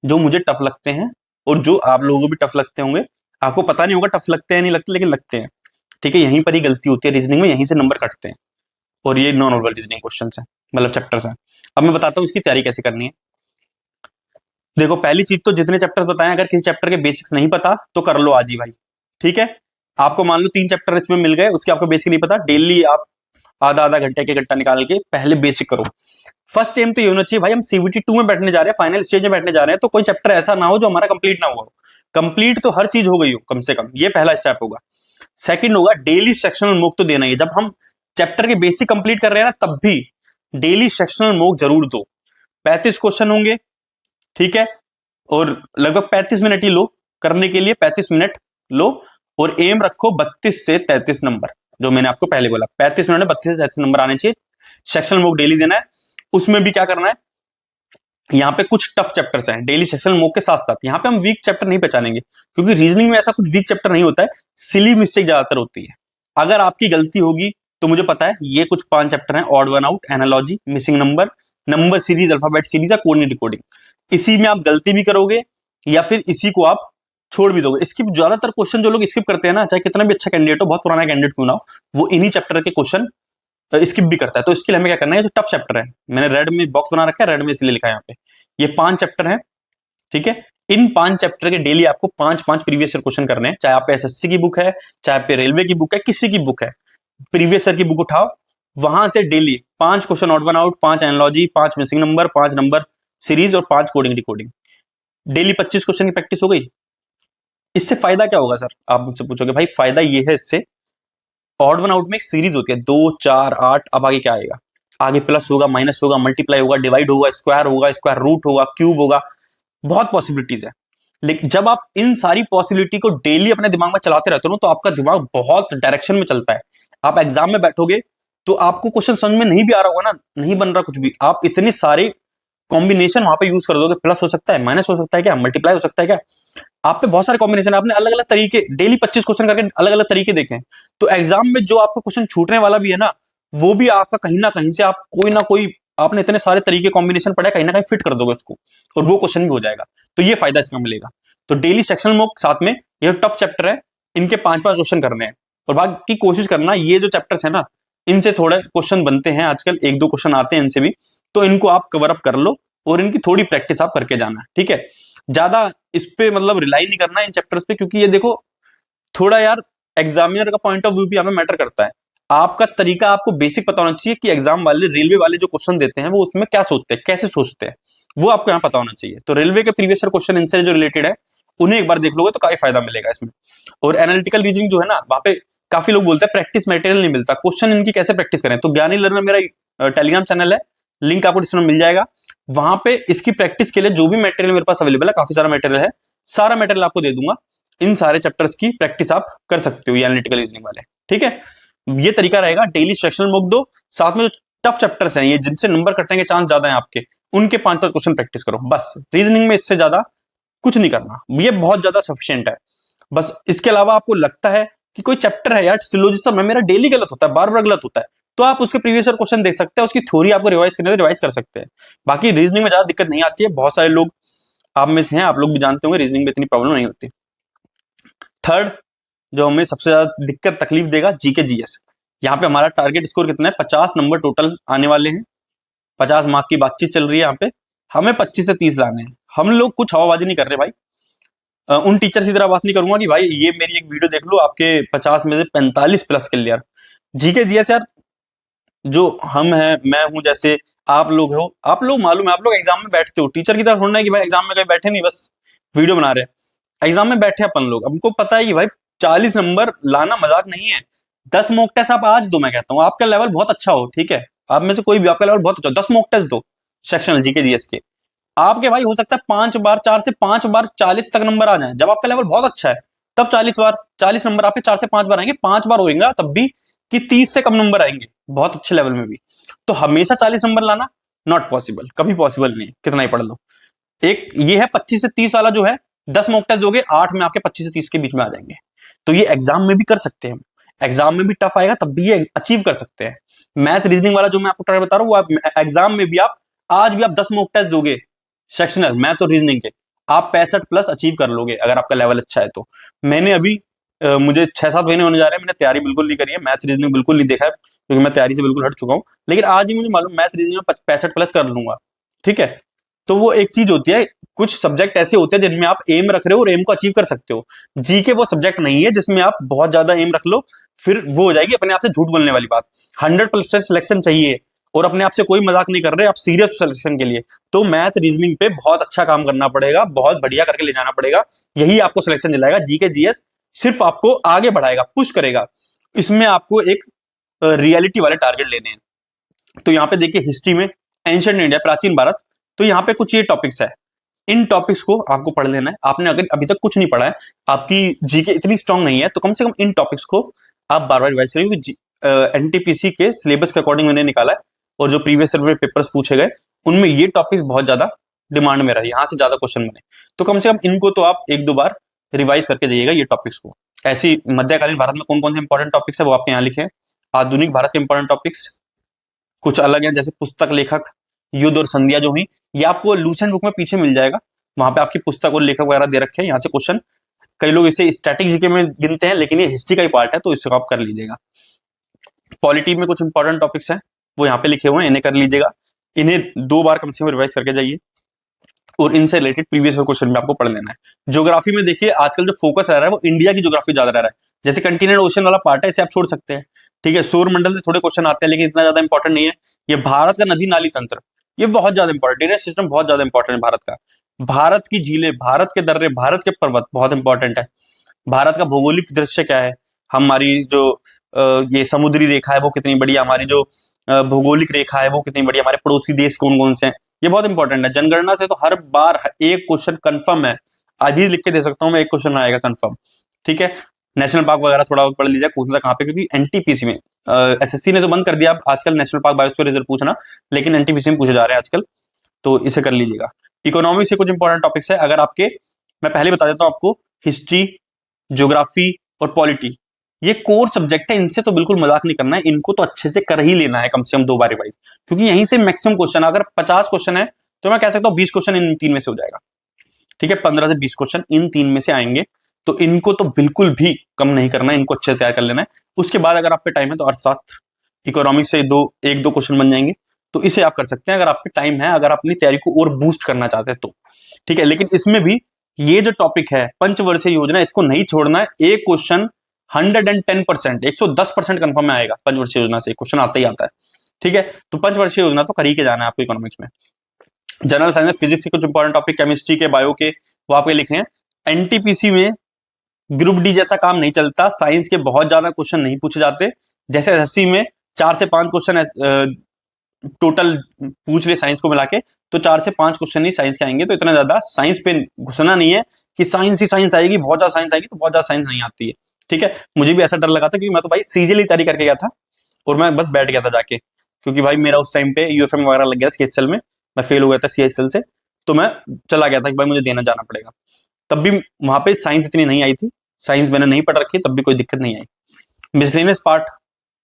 जो मुझे टफ लगते हैं और जो आप लोगों को भी टफ लगते होंगे। आपको पता नहीं होगा टफ लगते हैं नहीं लगते, लेकिन लगते हैं। ठीक है, यहीं पर ही गलती होती है रीजनिंग में, यहीं से नंबर कटते हैं। और ये नॉन ओरल रीजनिंग क्वेश्चन है, मतलब चैप्टर्स हैं। अब मैं बताता हूँ इसकी तैयारी कैसे करनी है। देखो, पहली चीज तो जितने चैप्टर्स बताएं, अगर किसी चैप्टर के बेसिक्स नहीं पता तो कर लो आज ही भाई। ठीक है, आपको मान लो 3 चैप्टर इसमें मिल गए, उसके आपको बेसिक नहीं पता, डेली आप आधा आधा घंटे के घंटा निकाल के पहले बेसिक करो। फर्स्ट एम तो ये होना चाहिए भाई हम CBT 2 में बैठने जा रहे हैं, फाइनल स्टेज में बैठने जा रहे हैं, तो कोई चैप्टर ऐसा ना हो जो हमारा कंप्लीट ना हुआ हो। कंप्लीट तो हर चीज हो गई हो कम से कम, ये पहला स्टेप होगा। सेकंड होगा डेली सेक्शनल मॉक तो देना ही है। जब हम चैप्टर के बेसिक कंप्लीट कर रहे हैं ना, तब भी डेली सेक्शनल मॉक जरूर दो। 35 क्वेश्चन होंगे, ठीक है, और लगभग 35 मिनट ही लो करने के लिए, 35 मिनट लो, और एम रखो 32 से 33 नंबर, जो मैंने आपको पहले बोला 35 मिनट में 32 से 33 नंबर आने चाहिए। सेक्शनल मॉक डेली देना है। उसमें भी क्या करना है, यहाँ पे कुछ टफ चैप्टर्स हैं डेली सेक्शनल मॉक के साथ साथ। यहाँ पे हम वीक चैप्टर नहीं पहचानेंगे, क्योंकि रीजनिंग में ऐसा कुछ वीक चैप्टर नहीं होता है, सिली मिस्टेक ज्यादातर होती है। अगर आपकी गलती होगी तो मुझे पता है ये कुछ 5 चैप्टर हैं, odd one out, analogy, missing number, number series, alphabet series या कोड डिकोडिंग। इसी में आप गलती भी करोगे या फिर इसी को आप छोड़ भी दोगे। स्किप, ज्यादातर क्वेश्चन जो लोग स्किप करते हैं ना, चाहे कितना भी अच्छा कैंडिडेट हो, बहुत पुराना कैंडिडेट क्यों ना हो, वो इन्हीं चैप्टर के क्वेश्चन स्किप भी करता है। तो इसके लिए हमें क्या करना है, जो टफ चैप्टर है, मैंने रेड में बॉक्स बना रखा है, रेड में इसलिए लिखा है यहाँ पे, ये 5 चैप्टर हैं, ठीक है। इन 5 चैप्टर के डेली आपको 5-5 प्रीवियस ईयर क्वेश्चन करने हैं, चाहे आप पे SSC की बुक है, चाहे आप पे रेलवे की बुक है, किसी की बुक है, प्रीवियस ईयर की बुक उठाओ, वहां से daily 5 question odd one out, 5 analogy, 5 missing number, 5 number series और 5 कोडिंग डिकोडिंग। डेली 25 क्वेश्चन की प्रैक्टिस हो गई। इससे फायदा क्या होगा सर, आप मुझसे पूछोगे। भाई फायदा ये है इससे, ऑड वन आउट में एक सीरीज होती है 2, 4, 8, अब आगे क्या आएगा, आगे प्लस होगा, माइनस होगा, मल्टीप्लाई होगा, डिवाइड होगा, स्क्वायर रूट होगा, क्यूब होगा, बहुत पॉसिबिलिटीज है। लेकिन जब आप इन सारी पॉसिबिलिटी को डेली अपने दिमाग में चलाते रहते हो तो आपका दिमाग बहुत डायरेक्शन में चलता है। आप एग्जाम में बैठोगे तो आपको क्वेश्चन समझ में नहीं भी आ रहा होगा ना, नहीं बन रहा कुछ भी, आप इतने सारे कॉम्बिनेशन वहां पे यूज कर दोगे, प्लस हो सकता है, माइनस हो सकता है, क्या मल्टीप्लाई हो सकता है, क्या आप पे बहुत सारे कॉम्बिनेशन, आपने अलग अलग तरीके डेली 25 क्वेश्चन करके अलग अलग तरीके देखे, तो एग्जाम में जो आपको क्वेश्चन छूटने वाला भी है ना, वो भी आपका कहीं ना कहीं से आप कोई ना कोई, आपने इतने सारे तरीके कॉम्बिनेशन पढ़ा, कहीं ना कहीं फिट कर दोगे उसको, और वो क्वेश्चन भी हो जाएगा। तो ये फायदा इसका मिलेगा। तो डेली सेक्शनल मॉक साथ में, ये टफ चैप्टर है, इनके 5-5 क्वेश्चन करने हैं, और बाकी कोशिश करना ये जो चैप्टर्स है ना, इनसे थोड़े क्वेश्चन बनते हैं आजकल, 1-2 क्वेश्चन आते हैं इनसे भी, तो इनको आप कवर अप कर लो और इनकी थोड़ी प्रैक्टिस आप करके जाना, ठीक है। ज्यादा इस पे मतलब रिलाई नहीं करना इन चैप्टर्स पे, क्योंकि ये देखो थोड़ा यार एग्जामिनर का पॉइंट ऑफ व्यू भी हमें मैटर करता है। आपका तरीका, आपको बेसिक पता होना चाहिए कि एग्जाम वाले, रेलवे वाले जो क्वेश्चन देते हैं वो उसमें क्या सोचते हैं, कैसे सोचते हैं, वो आपको यहाँ पता होना चाहिए। तो रेलवे के प्रीवियस ईयर क्वेश्चन इनसे जो रिलेटेड है, उन्हें एक बार देख लोगे तो काफी फायदा मिलेगा इसमें। और एनालिटिकल रीजनिंग जो है ना, वहां पे काफी लोग बोलते हैं प्रैक्टिस मटेरियल नहीं मिलता, क्वेश्चन इनकी कैसे प्रैक्टिस करें, तो ज्ञानी लर्नर मेरा टेलीग्राम चैनल है, लिंक आपको डिस्क्रिप्शन में मिल जाएगा। वहां पे इसकी प्रैक्टिस के लिए जो भी मटेरियल मेरे पास अवेलेबल है, काफी सारा मटेरियल है, सारा मटेरियल आपको दे दूंगा। इन सारे चैप्टर्स की प्रैक्टिस आप कर सकते हो, ये एनालिटिकल रीजनिंग वाले, ठीक है। ये तरीका रहेगा, डेली सेक्शनल मॉक दो, साथ में जो टफ चैप्टर्स हैं, ये जिनसे नंबर कटने के चांस ज्यादा हैं आपके, उनके 5-5 क्वेश्चन प्रैक्टिस करो बस। रीजनिंग में इससे ज्यादा कुछ नहीं करना, ये बहुत ज्यादा सफिशियंट है। बस इसके अलावा आपको लगता है कि कोई चैप्टर है यार, सिलोजिज्म है, मेरा डेली गलत होता है, बार बार गलत होता है, तो आप उसके प्रीवियस ईयर क्वेश्चन देख सकते हैं, उसकी थ्योरी आपको रिवाइज करने रिवाइज कर सकते हैं। बाकी रीजनिंग में ज्यादा दिक्कत नहीं आती है, बहुत सारे लोग आप में से हैं, आप लोग भी जानते होंगे, रीजनिंग में इतनी प्रॉब्लम नहीं होती। थर्ड जो हमें सबसे ज्यादा दिक्कत तकलीफ देगा, जीके जीएस। यहाँ पे हमारा टारगेट स्कोर कितना है, 50 नंबर टोटल आने वाले हैं, 50 मार्क की बातचीत चल रही है यहाँ पे, हमें 25 से 30 लाने हैं। हम लोग कुछ हवाबाजी नहीं कर रहे भाई। उन टीचर की तरह बात नहीं करूंगा कि भाई ये मेरी एक वीडियो देख लो, आपके 50 में से 45 प्लस क्लियर। जीके जीएस यार, जो हम हैं, मैं हूं, जैसे आप लोग हो, आप लोग मालूम है, आप लोग एग्जाम में बैठते हो, टीचर की तरह थोड़ा है कि भाई एग्जाम में कहीं बैठे नहीं बस वीडियो बना रहे हैं। एग्जाम में बैठे अपन लोग, हमको पता है कि भाई 40 नंबर लाना मजाक नहीं है। 10 मॉक टेस्ट आप आज दो, मैं कहता हूँ आपका लेवल बहुत अच्छा हो, ठीक है, आप में से कोई भी, आपका लेवल बहुत अच्छा हो, 10 मॉक टेस्ट दो सेक्शनल जीके जीएस के, आपके भाई हो सकता है 5 बार, 4 से 5 बार 40 तक नंबर आ जाए। जब आपका लेवल बहुत अच्छा है तब 40 बार, 40 नंबर आपके 4 से 5 बार आएंगे, 5 बार होएगा तब भी कि 30 से कम नंबर आएंगे बहुत अच्छे लेवल में भी। तो हमेशा 40 नंबर लाना नॉट पॉसिबल, कभी पॉसिबल नहीं, कितना ही पढ़ लो। एक ये है 25 से 30 वाला, जो है 10 मॉक टेस्ट दोगे, 8 में आपके 25 से 30 के बीच में आ जाएंगे। तो ये एग्जाम में भी कर सकते हैं, एग्जाम में भी टफ आएगा तब भी ये अचीव कर सकते हैं। मैथ रीजनिंग वाला जो मैं आपको बता रहा हूँ, वो एग्जाम में भी आप आज भी आप 10 मॉक टेस्ट दोगे सेक्शनल मैथ और रीजनिंग के, आप 65 प्लस अचीव कर लोगे अगर आपका लेवल अच्छा है। तो मैंने अभी मुझे 6-7 महीने होने जा रहे हैं, मैंने तैयारी बिल्कुल नहीं करी है, मैथ रीजनिंग बिल्कुल नहीं देखा है, क्योंकि मैं तैयारी से बिल्कुल हट चुका हूं। लेकिन आज ही मुझे मालूम मैथ रीजनिंग में 65 प्लस कर लूंगा, ठीक है। तो वो एक चीज होती है, कुछ सब्जेक्ट ऐसे होते हैं जिनमें आप एम रख रहे हो और एम को अचीव कर सकते हो। जीके वो सब्जेक्ट नहीं है जिसमें आप बहुत ज्यादा एम रख लो, फिर वो हो जाएगी अपने आप से झूठ बोलने वाली बात। 100% सिलेक्शन चाहिए और अपने आप से कोई मजाक नहीं कर रहे, आप सीरियस सिलेक्शन के लिए, तो मैथ रीजनिंग पे बहुत अच्छा काम करना पड़ेगा, बहुत बढ़िया करके ले जाना पड़ेगा, यही आपको सिलेक्शन दिलाएगा। जीके जीएस सिर्फ आपको आगे बढ़ाएगा, पुश करेगा। इसमें आपको एक रियलिटी वाले टारगेट लेने हैं। तो यहाँ पे देखिए हिस्ट्री में एंशिएंट इंडिया, प्राचीन भारत, तो यहाँ पे कुछ ये टॉपिक्स है, इन टॉपिक्स को आपको पढ़ लेना है। आपने अगर अभी तक कुछ नहीं पढ़ा है, आपकी जीके इतनी स्ट्रांग नहीं है, तो कम से कम इन टॉपिक्स को आप बार बार रिवाइज करिए, क्योंकि एनटीपीसी के सिलेबस के अकॉर्डिंग मैंने निकाला है और जो प्रीवियस ईयर में पेपर्स पूछे गए उनमें ये टॉपिक्स बहुत ज्यादा डिमांड में रहे, यहाँ से ज्यादा क्वेश्चन बने। तो कम से कम इनको तो आप एक दो बार रिवाइज करके जाइएगा ये टॉपिक्स को। ऐसी मध्यकालीन भारत में कौन कौन से इंपॉर्टेंट टॉपिक्स है वो आपके यहाँ लिखे हैं। आधुनिक भारत के इंपॉर्टेंट टॉपिक्स कुछ अलग हैं, जैसे पुस्तक लेखक, युद्ध और संधियां जो हुई, ये आपको लूसेंट बुक में पीछे मिल जाएगा, वहां पे आपकी पुस्तक और लेखक वगैरह दे रखे हैं, यहाँ से क्वेश्चन। कई लोग इसे स्टैटिक जीके में गिनते हैं, लेकिन ये हिस्ट्री का ही पार्ट है, तो इसको आप कर लीजिएगा। पॉलिटी में कुछ इंपॉर्टेंट टॉपिक्स हैं वो यहाँ पे लिखे हुए हैं, इन्हें कर लीजिएगा। इन्हें 2 बार कम से कम रिवाइज करके जाइए और इनसे रिलेटेड प्रीवियस क्वेश्चन में आपको पढ़ लेना है। ज्योग्राफी में देखिए आजकल जो फोकस रह रहा है वो इंडिया की ज्योग्राफी ज्यादा रह रहा है। जैसे कंटिनेंट ओशन वाला पार्ट है, इसे आप छोड़ सकते हैं, ठीक है। सौर मंडल से थोड़े क्वेश्चन आते हैं, लेकिन इतना ज्यादा इंपॉर्टेंट नहीं है। ये भारत का नदी नाली तंत्र, ये बहुत ज्यादा इंपॉर्टेंट, ड्रेनेज सिस्टम बहुत ज्यादा इंपॉर्टेंट है भारत का। भारत की झीलें, भारत के दर्रे, भारत के पर्वत बहुत इंपॉर्टेंट है। भारत का भौगोलिक दृश्य क्या है, हमारी जो ये समुद्री रेखा है वो कितनी बड़ी है, हमारी जो भौगोलिक रेखा है वो कितनी बड़ी है, हमारे पड़ोसी देश कौन कौन से हैं, ये बहुत इंपॉर्टेंट है। जनगणना से तो हर बार एक क्वेश्चन कंफर्म है, अभी लिख के दे सकता हूं मैं, एक क्वेश्चन आएगा कंफर्म, ठीक है। नेशनल पार्क वगैरह थोड़ा पढ़ लीजिए कौन सा कहाँ पे, क्योंकि एनटीपीसी में एसएससी ने तो बंद कर दिया अब आजकल नेशनल पार्क बायोस्फीयर रिजर्व पूछना, लेकिन एनटीपीसी में पूछे जा रहे हैं आजकल, तो इसे कर लीजिएगा। इकोनॉमी से कुछ इंपॉर्टेंट टॉपिक्स है, अगर आपके, मैं पहले बता देता हूं आपको, हिस्ट्री, ज्योग्राफी और पॉलिटी ये कोर सब्जेक्ट है, इनसे तो बिल्कुल मजाक नहीं करना है, इनको तो अच्छे से कर ही लेना है कम से कम 2 बार रिवाइज, क्योंकि यहीं से मैक्सिमम क्वेश्चन, अगर 50 क्वेश्चन है तो मैं कह सकता हूँ 20 क्वेश्चन इन 3 में से हो जाएगा, ठीक है। 15 से 20 क्वेश्चन इन 3 में से आएंगे, तो इनको तो बिल्कुल भी कम नहीं करना है, इनको अच्छे से तैयार कर लेना है। उसके बाद अगर आप पे टाइम है तो अर्थशास्त्र, इकोनॉमिक्स से एक दो क्वेश्चन बन जाएंगे, तो इसे आप कर सकते हैं अगर आप पे टाइम है, अगर आप अपनी तैयारी को और बूस्ट करना चाहते हैं तो, ठीक है। लेकिन इसमें भी ये जो टॉपिक है पंचवर्षीय योजना, इसको नहीं छोड़ना है। एक क्वेश्चन 110%, 110% कंफर्म में आएगा, पंचवर्षीय योजना से क्वेश्चन आता ही आता है, ठीक है। तो पंचवर्षीय योजना तो कर ही के जाना है आपको इकोनॉमिक्स में। जनरल साइंस में फिजिक्स के कुछ इंपॉर्टेंट टॉपिक, केमिस्ट्री के, बायो के, वो आपके लिखे हैं। एनटीपीसी में ग्रुप डी जैसा काम नहीं चलता, साइंस के बहुत ज्यादा क्वेश्चन नहीं पूछे जाते। जैसे एसएससी में 4 से 5 क्वेश्चन टोटल पूछ ले साइंस को मिला के, तो 4 से 5 क्वेश्चन ही साइंस के आएंगे, तो इतना ज्यादा साइंस पे घुसना नहीं है कि साइंस ही साइंस आएगी, बहुत ज्यादा साइंस आएगी, तो बहुत ज्यादा साइंस नहीं आती है, ठीक है। मुझे भी ऐसा डर लगा था, क्योंकि मैं तो भाई सीजीएल की तैयारी करके गया था और मैं बस बैठ गया था जाके, क्योंकि भाई मेरा उस टाइम पे यूएफएम वगैरह लग गया सीएचएल में, मैं फेल हो गया था सीएचएल से, तो मैं चला गया था कि भाई मुझे देना जाना पड़ेगा। तब भी वहां पे साइंस इतनी नहीं आई थी, साइंस मैंने नहीं पढ़ रखी, तब भी कोई दिक्कत नहीं आई। मिसलेनियस पार्ट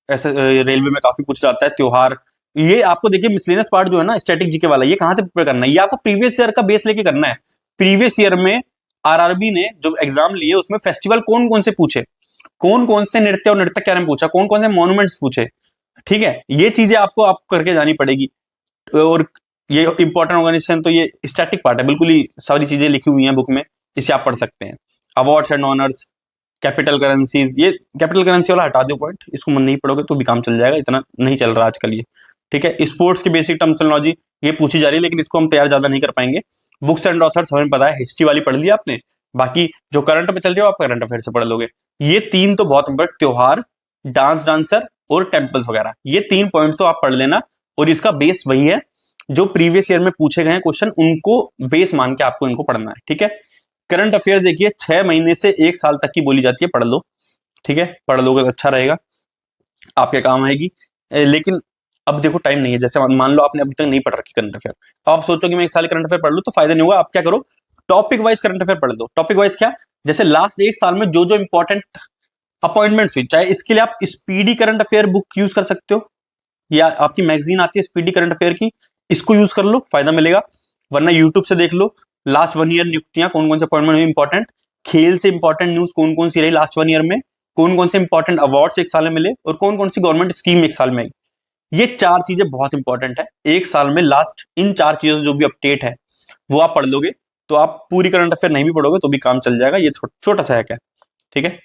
ऐसे रेलवे में काफी पूछ जाता है, त्योहार, ये आपको देखिए मिसलेनियस पार्ट जो है ना स्टैटिक जीके वाला, ये कहां से प्रिपेयर करना है, ये आपको प्रीवियस ईयर का बेस लेके करना है। प्रीवियस ईयर में आरआरबी ने जो एग्जाम लिए उसमें फेस्टिवल कौन कौन से पूछे, कौन कौन से नृत्य और नृत्यक के बारे में पूछा, कौन कौन से मॉन्यूमेंट्स पूछे, ठीक है। ये चीजें आपको करके जानी पड़ेगी। और ये इंपॉर्टेंट ऑर्गेनाइजेशन, तो ये स्टैटिक पार्ट है, बिल्कुल ही सारी चीजें लिखी हुई हैं बुक में, इसे आप पढ़ सकते हैं। Awards and honours, capital currencies, ये कैपिटल करेंसी वाला हटा दो पॉइंट, इसको मन नहीं पढ़ोगे तो भी काम चल जाएगा, इतना नहीं चल रहा आजकल ये, ठीक है। स्पोर्ट्स की बेसिक टर्मिनोलॉजी ये पूछी जा रही है, लेकिन इसको हम तैयार ज्यादा नहीं कर पाएंगे। बुक्स एंड ऑथर्स हमें पता है, हिस्ट्री वाली पढ़ लिया आपने, बाकी जो करंट में चल रही है आप करंट अफेयर से पढ़ लोगे। ये 3 तो बहुत इंपॉर्टेंट, त्योहार, डांस डांसर और टेम्पल्स वगैरह, ये 3 पॉइंट तो आप पढ़ लेना, और इसका बेस वही है जो प्रीवियस ईयर में पूछे गए हैं क्वेश्चन, उनको बेस मान के आपको इनको पढ़ना है, ठीक है। करंट अफेयर देखिए 6 महीने से 1 साल तक की बोली जाती है, पढ़ लो, ठीक है, पढ़ लोगे तो अच्छा रहेगा, आपके काम आएगी। लेकिन अब देखो टाइम नहीं है, जैसे मान लो आपने अभी तक नहीं पढ़ रखी करंट अफेयर, अब आप सोचो कि मैं 1 साल करंट अफेयर पढ़ लूं तो फायदा नहीं होगा। आप क्या करो, टॉपिक वाइज करंट अफेयर पढ़ लो। टॉपिक वाइज क्या, जैसे लास्ट 1 साल में जो जो इंपॉर्टेंट अपॉइंटमेंट्स हुई, चाहे इसके लिए आप speedy current affair book use कर सकते हो, या आपकी मैगजीन आती है स्पीडी करंट अफेयर की, इसको यूज कर लो, फायदा मिलेगा। वरना यूट्यूब से देख लो लास्ट 1 ईयर नियुक्तियां, कौन कौन से अपॉइंटमेंट हुई इंपॉर्टेंट, खेल से इंपॉर्टेंट न्यूज कौन कौन सी रही लास्ट 1 ईयर में, कौन कौन से इंपॉर्टेंट अवार्ड्स 1 साल में मिले, और कौन कौन सी गवर्नमेंट स्कीम 1 साल में आई। ये 4 चीजें बहुत इंपॉर्टेंट है 1 साल में, लास्ट इन 4 चीजों जो भी अपडेट है वो आप पढ़ लोगे तो आप पूरी करंट अफेयर नहीं भी पढ़ोगे तो भी काम चल जाएगा। ये छोटा सा हैक है, ठीक है।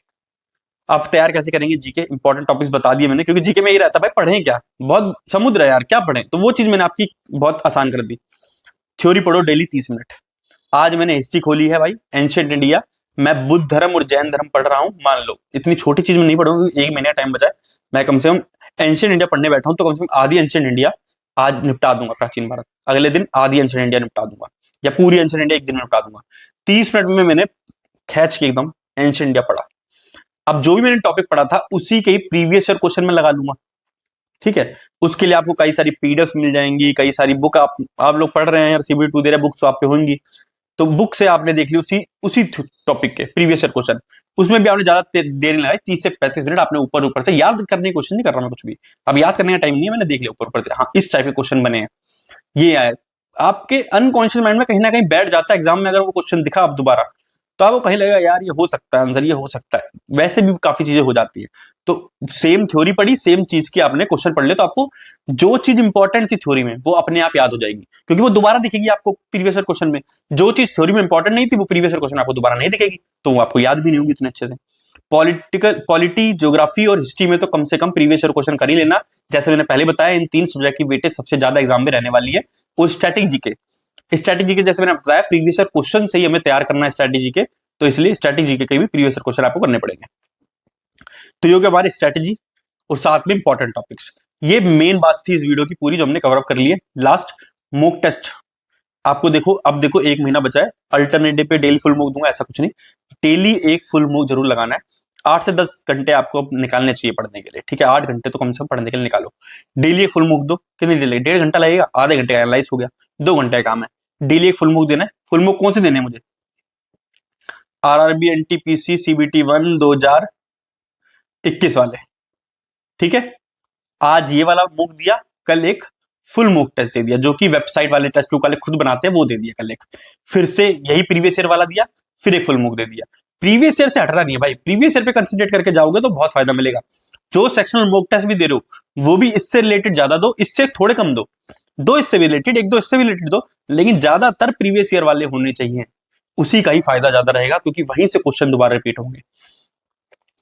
आप तैयार कैसे करेंगे जीके, इंपॉर्टेंट टॉपिक्स बता दिए मैंने, क्योंकि जीके में ही रहता है भाई पढ़ें क्या, बहुत समुद्र है यार, क्या पढ़ें, तो वो चीज मैंने आपकी बहुत आसान कर दी। थ्योरी पढ़ो डेली 30 मिनट। आज मैंने हिस्ट्री खोली है भाई, एंशिएंट इंडिया। मैं बुद्ध धर्म और जैन धर्म पढ़ रहा हूं, मान लो इतनी छोटी चीज में नहीं पढ़ूंगा, एक महीने का टाइम बचा है। मैं कम से कम एंशिएंट इंडिया पढ़ने बैठा हूं तो कम से कम आधी एंशिएंट इंडिया आज निपटा दूंगा, प्राचीन भारत। अगले दिन आधी एंशिएंट इंडिया निपटा दूंगा, या पूरी एंशिएंट इंडिया एक दिन में निपटा दूंगा। 30 मिनट में मैंने खींच के एकदम एंशिएंट इंडिया पढ़ा। अब जो भी मैंने टॉपिक पढ़ा था उसी के प्रीवियस ईयर क्वेश्चन में लगा लूंगा, ठीक है। उसके लिए आपको कई सारी पीडीएफ मिल जाएंगी, कई सारी बुक आप लोग पढ़ रहे हैं यार, सीबीटी 2 दे रहे हैं, बुक्स तो आप पे होंगी, तो बुक से आपने देख ली उसी उसी टॉपिक के प्रीवियस ईयर क्वेश्चन। उसमें भी आपने ज्यादा देर नहीं लगाई, 30 से 35 मिनट आपने ऊपर ऊपर से याद करने की कोशिश नहीं कर रहा मैं कुछ भी, अब याद करने का टाइम नहीं है, मैंने देख लिया ऊपर ऊपर से, हाँ इस टाइप के क्वेश्चन बने हैं, ये आए आपके अनकॉन्शियस माइंड में कहीं ना कहीं बैठ जाता है। एग्जाम में अगर वो क्वेश्चन दिखा अब दोबारा तो आपको कहीं लगेगा यार ये हो सकता है आंसर, ये हो सकता है, वैसे भी काफी चीजें हो जाती है। तो सेम थ्योरी पढ़ी, सेम चीज की आपने क्वेश्चन पढ़ ले, तो आपको जो चीज इंपॉर्टेंट थी थ्योरी में वो अपने आप याद हो जाएगी, क्योंकि वो दोबारा दिखेगी आपको प्रीवियस ईयर क्वेश्चन में। जो चीज थ्योरी में इंपॉर्टेंट नहीं थी वो प्रीवियस ईयर क्वेश्चन आपको दोबारा नहीं दिखेगी, तो वो आपको याद भी नहीं होगी इतने अच्छे से। पॉलिटी, ज्योग्राफी और हिस्ट्री में तो कम से कम प्रीवियस ईयर क्वेश्चन कर ही लेना। जैसे मैंने पहले बताया, इन 3 सब्जेक्ट की वेटेज सबसे ज्यादा एग्जाम में रहने वाली है। और स्ट्रेटेजी के जैसे मैंने बताया प्रीवियस ईयर क्वेश्चन से ही हमें तैयार करना है स्ट्रेटेजी के, तो इसलिए स्ट्रेटेजी के भी प्रीवियस ईयर क्वेश्चन आपको करने पड़ेंगे। तो ये हमारी स्ट्रेटेजी और साथ में इंपॉर्टेंट टॉपिक्स, ये मेन बात थी इस वीडियो की पूरी जो हमने कवर अप कर ली है। लास्ट मॉक टेस्ट आपको देखो, अब देखो 1 महीना बचा है, अल्टरनेटिव पे डेली फुल मॉक दूंगा ऐसा कुछ नहीं, डेली एक फुल मॉक जरूर लगाना है। 8 से 10 घंटे आपको निकालने चाहिए पढ़ने के लिए, ठीक है, 8 घंटे तो कम से कम पढ़ने के लिए निकालो। डेली एक फुल मॉक दो, कितनी डेली, 1.5 घंटा लगेगा, आधे घंटे का एनालाइज हो गया, 2 घंटे का काम है। डेली एक फुल मॉक देना है। फुल मॉक कौन से देने हैं मुझे, आरआरबी, एनटीपीसी, सीबीटी 1 2021 वाले, ठीक है। आज ये वाला मॉक दिया, कल एक फुल मॉक टेस्ट दे दिया, जो कि वेबसाइट वाले टेस्ट बुक वाले खुद बनाते हैं, वो दे दिया कल एक। फिर से यही प्रीवियस ईयर वाला दिया, फिर एक फुल मॉक दे दिया। प्रीवियस ईयर से हटना नहीं है भाई, प्रीवियस ईयर पे कंसंट्रेट करके जाओगे तो बहुत फायदा मिलेगा। जो सेक्शनल मॉक टेस्ट भी दे रहे हो वो भी इससे रिलेटेड ज्यादा दो, इससे थोड़े कम दो, दो इससे भी रिलेटेड, एक दो इससे भी रिलेटेड दो, लेकिन ज्यादातर प्रीवियस ईयर वाले होने चाहिए, उसी का ही फायदा ज्यादा रहेगा, क्योंकि वहीं से क्वेश्चन दोबारा रिपीट होंगे।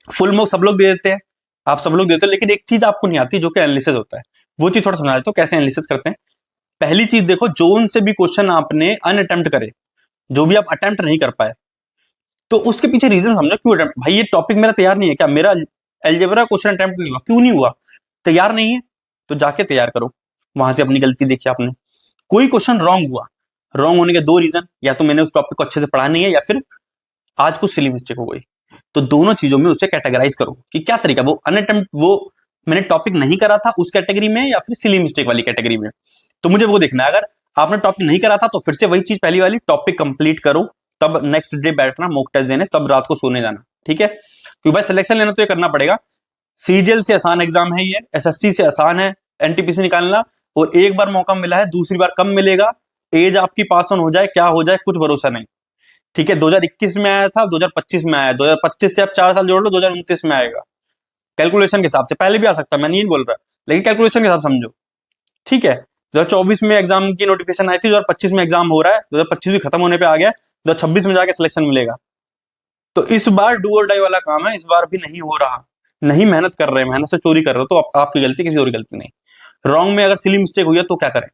फुल मॉक सब लोग दे देते हैं, आप सब लोग देते हो, लेकिन एक चीज आपको नहीं आती जो कि एनालिसिस होता है, वो चीज थोड़ा समझा देता हूं कैसे एनालिसिस करते हैं। पहली चीज देखो, जोन से भी क्वेश्चन आपने अनअटेम्प्ट करे, जो भी आप अटेम्प्ट नहीं कर पाए, तो उसके पीछे रीजन समझो क्यों अटेम्प्ट। भाई ये टॉपिक मेरा तैयार नहीं है क्या, मेरा अलजेब्रा क्वेश्चन अटेम्प्ट नहीं हुआ, क्यों नहीं हुआ, तैयार नहीं है, तो जाके तैयार करो, वहां से अपनी गलती देखी आपने। कोई क्वेश्चन रॉन्ग हुआ, रॉन्ग होने के 2 रीजन, या तो मैंने उस टॉपिक को अच्छे से पढ़ा नहीं है, या फिर आज कुछ सिली मिस्टेक हो गई। तो दोनों चीजों में उसे कैटेगराइज करो कि क्या तरीका, वो अनअटेम्प्ट, वो मैंने टॉपिक नहीं करा था उस कैटेगरी में, या फिर सिली मिस्टेक वाली कैटेगरी में, तो मुझे वो देखना है। अगर आपने टॉपिक नहीं करा था तो फिर से वही चीज पहली वाली, टॉपिक कंप्लीट करो, तब नेक्स्ट डे बैठना मॉक टेस्ट देने, तब रात को सोने जाना, ठीक है। क्योंकि भाई सिलेक्शन लेना तो ये करना पड़ेगा। सीजीएल से आसान एग्जाम है ये, एसएससी से आसान है एनटीपीसी निकालना, और एक बार मौका मिला है, दूसरी बार कब मिलेगा, एज आपकी पास ऑन हो जाए क्या हो जाए कुछ भरोसा नहीं, ठीक है। 2021 में आया था, 2025 में आया, 2025 से आप 4 साल जोड़ लो, 2029 में आएगा। कैलकुलेशन के हिसाब से पहले भी आ सकता है, मैं नहीं बोल रहा, लेकिन कैलकुलेशन के हिसाब समझो, ठीक है। 2024 में एग्जाम की नोटिफिकेशन आई थी, 2025 में एग्जाम हो रहा है, 2025 भी खत्म होने पे आ गया, 2026 में जाके सिलेक्शन मिलेगा। तो इस बार डू और डाई वाला काम है, इस बार भी नहीं हो रहा, नहीं मेहनत कर रहे हैं, मेहनत से चोरी कर रहे हो, तो आपकी गलती, किसी और की गलती नहीं। रॉन्ग में अगर सिली मिस्टेक हुई है तो क्या करें,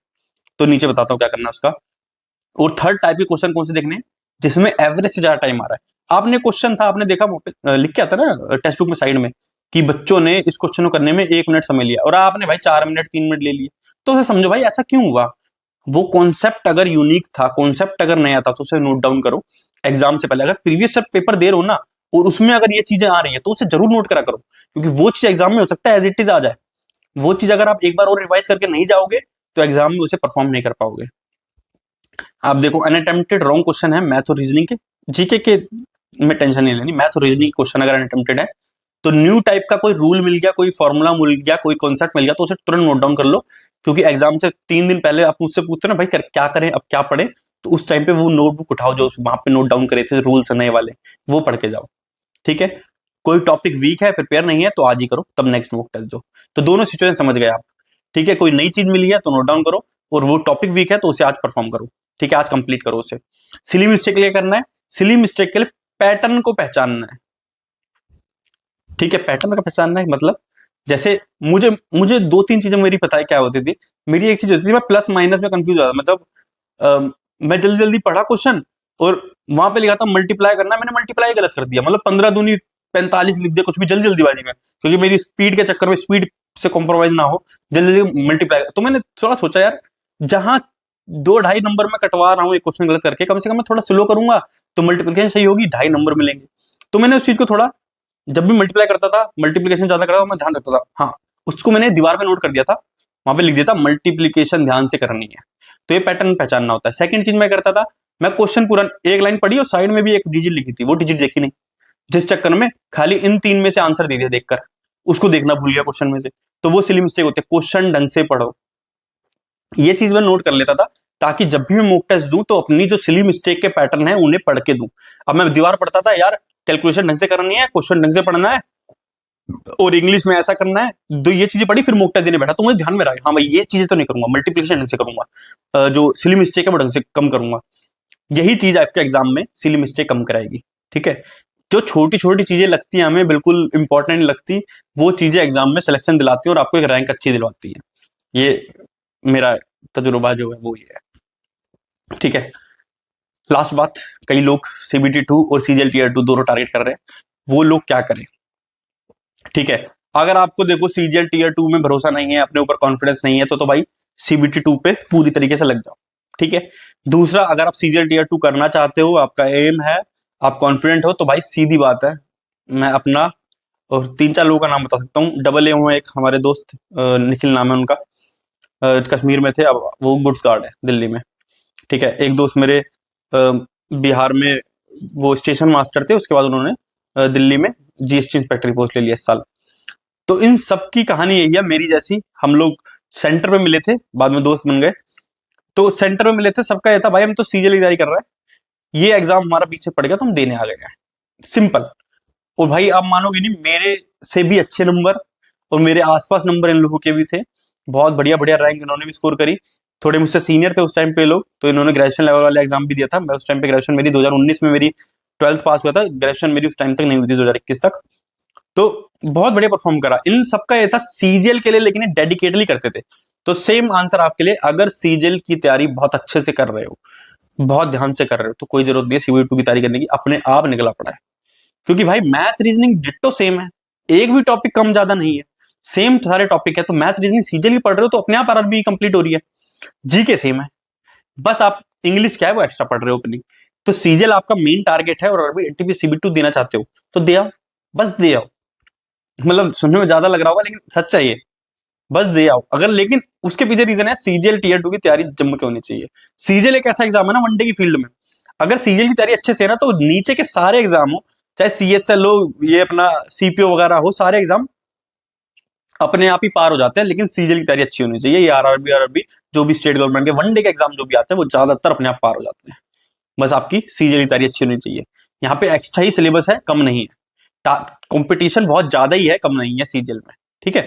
तो नीचे बताता हूँ क्या करना है उसका। और थर्ड टाइप के क्वेश्चन कौन से देखने हैं, जिसमें एवरेज से ज्यादा टाइम आ रहा है। आपने क्वेश्चन था, आपने देखा लिख के आता ना टेक्स्ट बुक में साइड में, कि बच्चों ने इस क्वेश्चन को करने में 1 मिनट समय लिया, और आपने भाई 4 मिनट 3 मिनट ले लिए, तो उसे समझो भाई ऐसा क्यों हुआ। वो कॉन्सेप्ट अगर यूनिक था, कॉन्सेप्ट अगर नया था, तो उसे नोट डाउन करो एग्जाम से पहले। अगर प्रीवियस पेपर दे रहे हो ना, और उसमें अगर ये चीजें आ रही है तो उसे जरूर नोट करा करो, क्योंकि वो चीज एग्जाम में हो सकता है एज इट इज आ जाए। वो चीज अगर आप एक बार और रिवाइज करके नहीं जाओगे तो एग्जाम में उसे परफॉर्म नहीं कर पाओगे। आप देखो, अनअटेम्प्टेड रॉन्ग क्वेश्चन है मैथ और रीजनिंग के, जीके के में टेंशन नहीं लेनी, मैथ और रीजनिंग क्वेश्चन अगर अनअटेम्प्टेड है तो न्यू टाइप का कोई रूल मिल गया, कोई फॉर्मूला मिल गया, कोई कॉन्सेप्ट मिल गया, तो उसे तुरंत नोट डाउन कर लो, क्योंकि एग्जाम से 3 दिन पहले आप मुझसे पूछते ना भाई क्या करें अब क्या पढ़े, तो उस टाइम पे वो नोटबुक उठाओ जो वहां पे नोट डाउन करे थे रूल्स नए वाले, वो पढ़ के जाओ, ठीक है। कोई टॉपिक वीक है, प्रिपेयर नहीं है, तो आज ही करो, तब नेक्स्ट मॉक टेस्ट दो। तो दोनों सिचुएशन समझ गए आप, ठीक है। कोई नई चीज मिली है तो नोट डाउन करो, और वो टॉपिक वीक है तो उसे आज परफॉर्म करो, ठीक है, आज कंप्लीट करो उसे। सिली मिस्टेक के लिए करना है, सिली मिस्टेक के लिए पैटर्न को पहचानना है। ठीक है, पैटर्न का पहचानना है मतलब जैसे मुझे मुझे दो तीन चीजें मेरी पता है क्या होती थी। मेरी एक चीज होती थी, मैं प्लस माइनस में कंफ्यूज हो जाता, मतलब मैं जल्दी जल्दी पढ़ा क्वेश्चन और वहां पे लिखा था मल्टीप्लाई करना, मैंने मल्टीप्लाई गलत कर दिया, मतलब 15 दूनी 45 लिख दिया, कुछ भी जल्दी जल्दीबाजी में, क्योंकि मेरी स्पीड के चक्कर में, स्पीड से कॉम्प्रोमाइज ना हो, जल्दी जल्दी मल्टीप्लाई। तो मैंने थोड़ा सोचा यार, जहां 2-2.5 नंबर में कटवा रहा हूँ एक क्वेश्चन गलत करके, कम से कम मैं थोड़ा स्लो करूंगा तो मल्टीप्लिकेशन सही होगी, 2.5 नंबर मिलेंगे। तो मैंने उस चीज को थोड़ा, जब भी मल्टीप्लाई करता था, मल्टीप्लिकेशन ज्यादा करता था, मैं ध्यान रखता था, हाँ उसको मैंने दीवार पे नोट कर दिया था, वहां पे लिख दिया था मल्टीप्लिकेशन ध्यान से करनी है। तो ये पैटर्न पहचानना होता है। सेकंड चीज मैं करता था, मैं क्वेश्चन पूरा एक लाइन पढ़ी और साइड में भी एक डिजिट लिखी थी, वो डिजिट देखी नहीं, जिस चक्कर में खाली इन 3 में से आंसर दे दिया देखकर, उसको देखना भूल गया क्वेश्चन में से। तो वो सिली मिस्टेक होती है। क्वेश्चन ढंग से पढ़ो, ये चीज मैं नोट कर लेता था, ताकि जब भी मैं मॉक टेस्ट दूं तो अपनी जो सिली मिस्टेक के पैटर्न है उन्हें पढ़ के दूं। अब मैं दीवार पढ़ता था, यार कैलकुलेशन ढंग से करनी है, क्वेश्चन ढंग से पढ़ना है और इंग्लिश में ऐसा करना है, तो ये चीजें पढ़ी, फिर मॉक टेस्ट देने बैठा तो मुझे ध्यान में रहा, हाँ भाई ये चीजें तो नहीं करूंगा, मल्टीप्लिकेशन ढंग से करूंगा, जो सिली मिस्टेक है वो ढंग से कम करूंगा। यही चीज आपके एग्जाम में सिली मिस्टेक कम कराएगी। ठीक है, जो छोटी छोटी चीजें लगती हैं हमें बिल्कुल इंपॉर्टेंट लगती, वो चीजें एग्जाम में सिलेक्शन दिलाती है और आपको एक रैंक अच्छी दिलवाती है। ये मेरा तजुर्बा जो है वो ये है। ठीक है, लास्ट बात, कई लोग CBT 2 और CGL Tier 2 दोनों टारगेट कर रहे हैं, वो लोग क्या करें। ठीक है, अगर आपको देखो CGL Tier 2 में भरोसा नहीं है, अपने ऊपर कॉन्फिडेंस नहीं है, तो भाई CBT 2 पे पूरी तरीके से लग जाओ। ठीक है, दूसरा, अगर आप CGL Tier 2 करना चाहते हो, आपका एम है, आप कॉन्फिडेंट हो, तो भाई सीधी बात है, मैं अपना और 3-4 लोगों का नाम बता सकता हूँ। डबल ए में एक हमारे दोस्त निखिल नाम है उनका, कश्मीर में थे, अब वो गुड्स गार्ड है दिल्ली में। ठीक है, एक दोस्त मेरे बिहार में वो स्टेशन मास्टर थे, उसके बाद उन्होंने दिल्ली में GST इंस्पेक्टर की पोस्ट ले लिया इस साल। तो इन सब की कहानी यही है, मेरी जैसी। हम लोग सेंटर पे मिले थे, बाद में दोस्त बन गए। तो सेंटर में मिले थे, सबका ये था भाई हम तो CGL की तैयारी कर रहे हैं, ये एग्जाम हमारा पीछे पड़ गया तो हम देने आ गए हैं, सिंपल। और भाई आप मानोगे नहीं, मेरे से भी अच्छे नंबर और मेरे आसपास नंबर इन लोगों के भी थे, बहुत बढ़िया बढ़िया रैंक इन्होंने भी स्कोर करी। थोड़े मुझसे सीनियर थे उस टाइम पे लोग, तो इन्होंने ग्रेजुएशन लेवल वाला एग्जाम भी दिया था। मैं उस टाइम पे, ग्रेजुएशन मेरी 2019 में मेरी 12th पास हुआ था, ग्रेजुएशन मेरी उस टाइम तक नहीं हुई थी, 2021 तक। तो बहुत बढ़िया परफॉर्म करा। इन सबका ये था CGL के लिए, लेकिन ये डेडिकेटली करते थे। तो सेम आंसर आपके लिए, अगर CGL की तैयारी बहुत अच्छे से कर रहे हो, बहुत ध्यान से कर रहे हो, तो कोई जरूरत नहीं है CBT 2 की तैयारी करने की, अपने आप निकला पड़ा है। क्योंकि भाई मैथ रीजनिंग डिट्टो सेम है, एक भी टॉपिक कम ज्यादा नहीं है, सेम सारे टॉपिक है। तो मैथ रीजनिंग CGL की पढ़ रहे हो तो अपने आप RRB कंप्लीट हो रही है। GK सेम है, बस आप इंग्लिश क्या है वो एक्स्ट्रा पढ़ रहे हो अपनी। तो CGL आपका मेन टारगेट है और अगर NTPC CBT 2 देना चाहते हो तो दे आओ, बस दे आओ। मतलब सुनने में ज्यादा लग रहा होगा लेकिन सच है ये, बस दे आओ। अगर, लेकिन उसके पीछे रीजन है, CGL Tier 2 की तैयारी जम के होनी चाहिए। CGL एक ऐसा एग्जाम है ना वनडे की फील्ड में, अगर CGL की तैयारी अच्छे से है ना, तो नीचे के सारे एग्जाम हो, चाहे CSL हो, ये अपना CPO वगैरह हो, सारे एग्जाम अपने आप ही पार हो जाते हैं। लेकिन CGL की तैयारी अच्छी होनी चाहिए। ये RRB जो भी स्टेट गवर्नमेंट के वनडे के एग्जाम जो भी आते हैं वो ज्यादातर अपने आप पार हो जाते हैं। बस आपकी CGL की तैयारी अच्छी होनी चाहिए। यहाँ पे एक्स्ट्रा ही सिलेबस है, कम नहीं है। कंपटीशन बहुत ज्यादा ही है, कम नहीं है CGL में। ठीक है,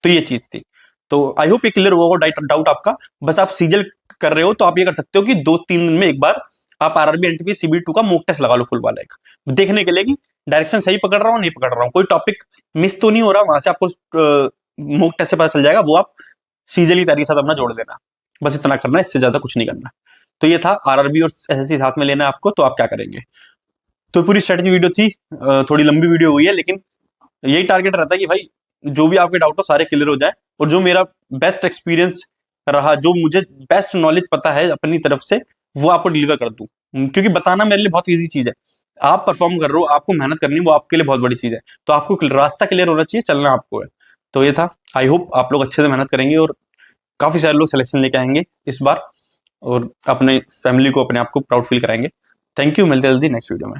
तो ये चीज थी। तो आई होप ये क्लियर हुआ होगा डाउट आपका। बस आप CGL कर रहे हो तो आप ये कर सकते हो कि 2-3 दिन में एक बार आप RRB NTPC CBT 2 का मॉक टेस्ट लगा लो, फुल वाला एक, देखने के लिए कि डायरेक्शन सही पकड़ रहा हूँ नहीं पकड़ रहा हूँ, कोई टॉपिक मिस तो नहीं हो रहा। वहां से आपको मॉक टेस्ट से पता चल जाएगा, वो आप CGL की तैयारी के साथ अपना जोड़ देना। बस इतना करना है, इससे ज्यादा कुछ नहीं करना। तो ये था, RRB और SSC साथ में लेना है आपको, तो आप क्या करेंगे। तो पूरी स्ट्रेटेजी वीडियो थी, थोड़ी लंबी वीडियो हुई है, लेकिन यही टारगेट रहता है कि भाई जो भी आपके डाउट हो सारे क्लियर हो जाए, और जो मेरा बेस्ट एक्सपीरियंस रहा, जो मुझे बेस्ट नॉलेज पता है अपनी तरफ से, वो आपको डिलीवर कर दूं। क्योंकि बताना मेरे लिए बहुत ईजी चीज है, आप परफॉर्म कर रहे हो, आपको मेहनत करनी, वो आपके लिए बहुत बड़ी चीज है। तो आपको रास्ता क्लियर होना चाहिए, चलना आपको है। तो ये था, आई होप आप लोग अच्छे से मेहनत करेंगे और काफी सारे लोग सिलेक्शन लेके आएंगे इस बार, और अपने फैमिली को, अपने आप को प्राउड फील कराएंगे। थैंक यू, मिलते जल्दी नेक्स्ट वीडियो में।